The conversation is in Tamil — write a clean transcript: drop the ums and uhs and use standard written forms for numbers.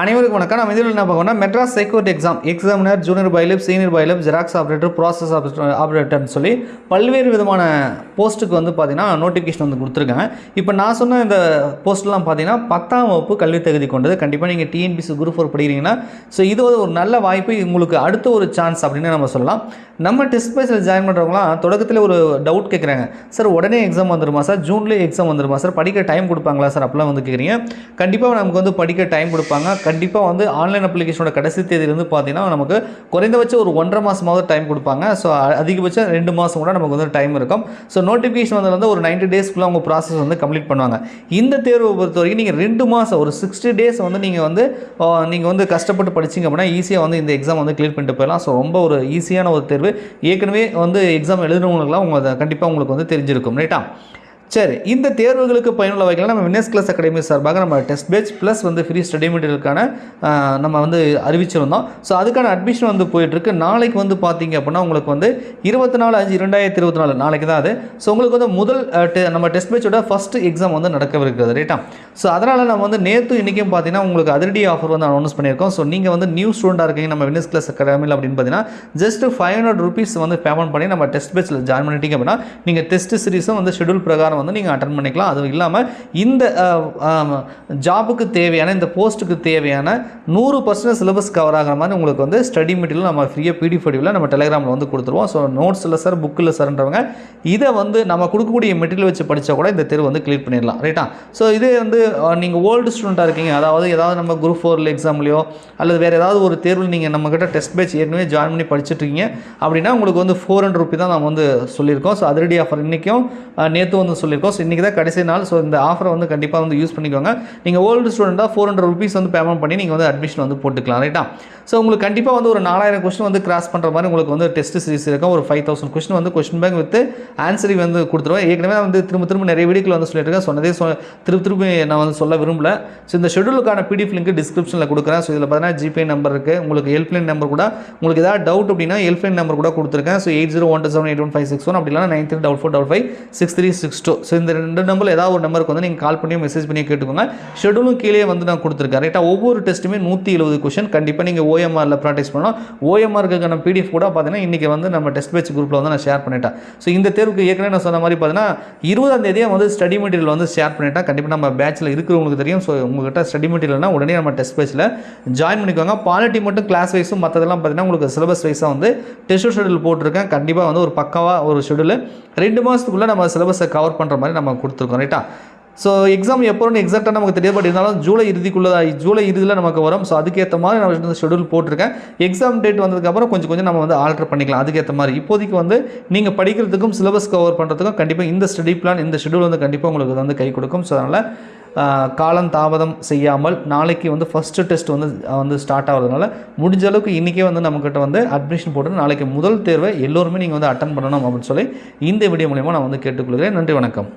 அனைவருக்கும் வணக்கம். நம்ம இதில் என்ன பார்க்கணும்னா Madras high court examiner junior bailiff senior bailiff xerox operator process ஆப்ரேட்டர்னு சொல்லி பல்வேறு விதமான போஸ்ட்டுக்கு வந்து பார்த்தீங்கன்னா நோட்டிஃபிகேஷன் வந்து கொடுத்துருக்காங்க. இப்போ நான் சொன்ன இந்த போஸ்ட்லாம் பார்த்தீங்கன்னா 10ஆம் வகுப்பு கல்வி தகுதி கொண்டது. கண்டிப்பாக நீங்கள் டிஎன்பிசி குரூப் 4 படிக்கிறீங்கன்னா இது ஒரு நல்ல வாய்ப்பு, உங்களுக்கு அடுத்த ஒரு சான்ஸ் அப்படின்னு நம்ம சொல்லலாம். நம்ம டெஸ்ட் பேஸில் ஜாயின் பண்ணுறவங்களாம் தொடக்கத்தில் ஒரு டவுட் கேட்குறாங்க, சார் உடனே எக்ஸாம் வந்துடுமா சார், ஜூன்லேயே எக்ஸாம் வந்துடுமா சார், படிக்க டைம் கொடுப்பாங்களா சார் அப்படிலாம் வந்து கேட்குறீங்க. கண்டிப்பாக நமக்கு வந்து படிக்க டைம் கொடுப்பாங்க. கண்டிப்பாக வந்து ஆன்லைன் அப்ளிகேஷனோட கடைசி தேதியிலேருந்து பார்த்தீங்கன்னா நமக்கு குறைந்தபட்சம் ஒரு 1.5 மாதமாவது டைம் கொடுப்பாங்க. ஸோ அதிகபட்சம் 2 மாதம் கூட நமக்கு வந்து டைம் இருக்கும். ஸோ நோட்டிஃபிகேஷன் வந்து ஒரு 90 டேஸ்க்குள்ளே அவங்க ப்ராசஸ் வந்து கம்ப்ளீட் பண்ணுவாங்க. இந்த தேர்வை பொறுத்த வரைக்கும் நீங்கள் 2 மாதம் ஒரு 60 டேஸ் வந்து நீங்கள் வந்து கஷ்டப்பட்டு படிச்சிங்க அப்படின்னா ஈஸியாக வந்து இந்த எக்ஸாம் வந்து கிளியர் பண்ணிட்டு போயிடலாம். ஸோ ரொம்ப ஒரு ஈஸியான ஒரு தேர்வு. ஏற்கனவே வந்து எக்ஸாம் எழுதுனவங்களுக்குலாம் கண்டிப்பாக உங்களுக்கு வந்து தெரிஞ்சிருக்கும், ரைட்டா? சரி, இந்த தேர்வுகளுக்கு பயனுள்ள வகையில் நம்ம வின்னர்ஸ் கிளாஸ் அகாடமி சார்பாக நம்ம டெஸ்ட் பேட்ச் ப்ளஸ் வந்து ஃப்ரீ ஸ்டடி மெட்டீரியலுக்கான நம்ம வந்து அறிவிச்சிருந்தோம். ஸோ அதுக்கான அட்மிஷன் வந்து போயிட்டுருக்கு. நாளைக்கு வந்து பார்த்தீங்க அப்படின்னா உங்களுக்கு வந்து 24/5/2024 நாளைக்கு தான் அது. ஸோ உங்களுக்கு வந்து முதல் நம்ம டெஸ்ட் பேட்சோட ஃபஸ்ட்டு எக்ஸாம் வந்து நடக்கவிருக்கிறது, ரைட்டா? ஸோ அதனால் நம்ம வந்து நேற்று இன்றைக்கும் பார்த்தீங்கன்னா உங்களுக்கு அதிரடி ஆஃபர் வந்து அனௌன்ஸ் பண்ணியிருக்கோம். ஸோ நீங்கள் வந்து நியூ ஸ்டூடெண்டாக இருக்கீங்க நம்ம வின்னர்ஸ் கிளாஸ் அகாடமியில் அப்படின்னு பார்த்தீங்கன்னா ஜஸ்ட் 500 ரூபீஸ் வந்து பேமெண்ட் பண்ணி நம்ம டெஸ்ட் பேட்சில் ஜாயின் பண்ணிட்டீங்க அப்படின்னா நீங்கள் டெஸ்ட் சீரிஸும் வந்து ஷெடியூல் பிரகாரம் வந்து நீங்கள் அட்டெண்ட் பண்ணிக்கலாம். அதுவும் இல்லாமல் இந்த ஜாபுக்கு தேவையான இந்த போஸ்ட்டுக்கு தேவையான 100% சிலபஸ் கவர் ஆகிற மாதிரி உங்களுக்கு வந்து ஸ்டடி மெட்டீரியல் நம்ம ஃப்ரீயாக பிடிஎஃப் வடிவில் நம்ம டெலிகிராமில் வந்து கொடுத்துருவோம். ஸோ நோட்ஸ் இல்லை சார், புக் இல்லை சார்ன்றவங்க இதை வந்து நம்ம கொடுக்கக்கூடிய மெட்டீரியல் வச்சு படித்தா கூட இந்த தேர்வு வந்து கிளியர் பண்ணிடலாம், ரைட்டா? ஸோ இதே வந்து நீங்கள் ஓல்டு ஸ்டூடெண்ட்டாக இருக்கீங்க, அதாவது ஏதாவது நம்ம குரூப் 4 எக்ஸாம்லையோ அல்லது வேறு ஏதாவது ஒரு தேர்வில் நீங்கள் நம்மக்கிட்ட டெஸ்ட் பேட்ச் ஏற்கனவே ஜாயின் பண்ணி படிச்சுட்ருக்கீங்க அப்படின்னா உங்களுக்கு வந்து 400 ரூபி தான் நம்ம வந்து சொல்லியிருக்கோம். ஸோ அதிரடி ஆஃபர் இன்றைக்கும் நேற்று வந்து சொல்லியிருக்கோம். ஸோ இன்றைக்கி தான் கடைசி நாள். ஸோ இந்த ஆஃபரை வந்து கண்டிப்பாக வந்து யூஸ் பண்ணிக்கோங்க. நீங்கள் ஓல்டு ஸ்டூடெண்ட்டாக 400 ரூபீஸ் வந்து பேமெண்ட் பண்ணி நீங்கள் வந்து அட்மிஷன் வந்து போட்டுக்கலாம், ரைட்டா? ஸோ உங்களுக்கு கண்டிப்பாக வந்து ஒரு 4000 கொஸ்டின் வந்து கிராஸ் பண்ணுற மாதிரி உங்களுக்கு வந்து டெஸ்ட் சீரிஸ் இருக்கும். ஒரு 5000 கொஸ்டின் வந்து கொஸ்டின் பேங்க் வித் ஆன்சரி வந்து கொடுத்துருவேன். ஏற்கனவே வந்து திரும்ப நிறைய வீடியோக்கள் வந்து சொல்லியிருக்கேன். சொன்னதே திருப்பி நான் வந்து சொல்ல விரும்பல. ஸோ இந்த ஷெடியூலுக்கான பிடிஎஃப் லிங்க் டிஸ்கிரிப்ஷனில் கொடுக்குறேன். ஸோ இதில் பார்த்தீங்கன்னா ஜிபே நம்பர் இருக்குது, உங்களுக்கு ஹெல்ப்லைன் நம்பர் கூட, உங்களுக்கு ஏதாவது டவுட் அப்படின்னா ஹெல்ப்லைன் நம்பர் கூட கொடுத்துருக்கேன். ஸோ 8012781561 அப்படி இல்லைனா 9344556362. ஸோ இந்த 2 நம்பரில் ஏதாவது ஒரு நம்பருக்கு வந்து நீங்கள் கால் பண்ணி மெசேஜ் பண்ணி கேட்டுக்கோங்க. ஷெடியூலும் கீழே வந்து நான் கொடுத்துருக்கேன், ரைட்டா? ஒவ்வொரு டெஸ்ட்டுமே 170 கொஸ்டின். கண்டிப்பாக நீங்கள் ஓஎம்ஆரில் ப்ராக்டிஸ் பண்ணணும். ஓஎம்ஆருக்கான பிடிஎஃப் கூட பார்த்தீங்கன்னா இன்றைக்கி வந்து நம்ம டெஸ்ட் பேட்ச் குரூப்பில் வந்து நான் ஷேர் பண்ணிட்டேன். ஸோ இந்த தேர்வுக்கு ஏற்கனவே நான் சொன்ன மாதிரி பார்த்தீங்கன்னா 20ஆம் தேதியாக வந்து ஸ்டடி மெட்டீரியல் வந்து ஷேர் பண்ணிட்டேன். கண்டிப்பாக நம்ம பேட்சில் இருக்கிறவங்களுக்கு தெரியும். ஸோ உங்கள்கிட்ட ஸ்டடி மெட்டீரியல்னா உடனே நம்ம டெஸ்ட் பேட்சில் ஜாயின் பண்ணிக்கோங்க. பாலிட்டி மட்டும் கிளாஸ் வைஸும் மற்றதெல்லாம் பார்த்தீங்கன்னா உங்களுக்கு சிலபஸ் வைஸாக வந்து டெஸ்ட் ஷெடியூல் போட்டிருக்கேன். கண்டிப்பாக வந்து ஒரு பக்காவாக ஒரு ஷெடியூல் 2 மாதத்துக்குள்ளே நம்ம சிலபஸை கவர் பண்ணுற மாதிரி நம்ம கொடுத்துருக்கோம், ரைட்டா? ஸோ எக்ஸாம் எப்போன்னு எக்ஸாக்டாக நமக்கு தெரியாது, பட் இருந்தாலும் ஜூலை இறுதியில் நமக்கு வரும். ஸோ அதுக்கேற்ற மாதிரி நான் வந்து ஷெடியூல் போட்டிருக்கேன். எக்ஸாம் டேட் வந்ததுக்கப்புறம் கொஞ்சம் நம்ம வந்து ஆல்டர் பண்ணிக்கலாம் அதுக்கேற்ற மாதிரி. இப்போதைக்கு வந்து நீங்கள் படிக்கிறதுக்கும் சிலபஸ் கவர் பண்ணுறதுக்கும் கண்டிப்பாக இந்த ஸ்டடி பிளான், இந்த ஷெடியூல் வந்து கண்டிப்பாக உங்களுக்கு வந்து கை கொடுக்கும். ஸோ அதனால் காலம் தாமதம் செய்யாமல் நாளைக்கு வந்து ஃபஸ்ட்டு டெஸ்ட் வந்து ஸ்டார்ட் ஆகிறதுனால முடிஞ்ச அளவுக்கு இன்றைக்கே வந்து நம்மக்கிட்ட வந்து அட்மிஷன் போட்டு நாளைக்கு முதல் தேர்வை எல்லோருமே நீங்கள் வந்து அட்டன் பண்ணணும் அப்படின்னு சொல்லி இந்த வீடியோ மூலிமா நான் வந்து கேட்டுக்கொள்கிறேன். நன்றி, வணக்கம்.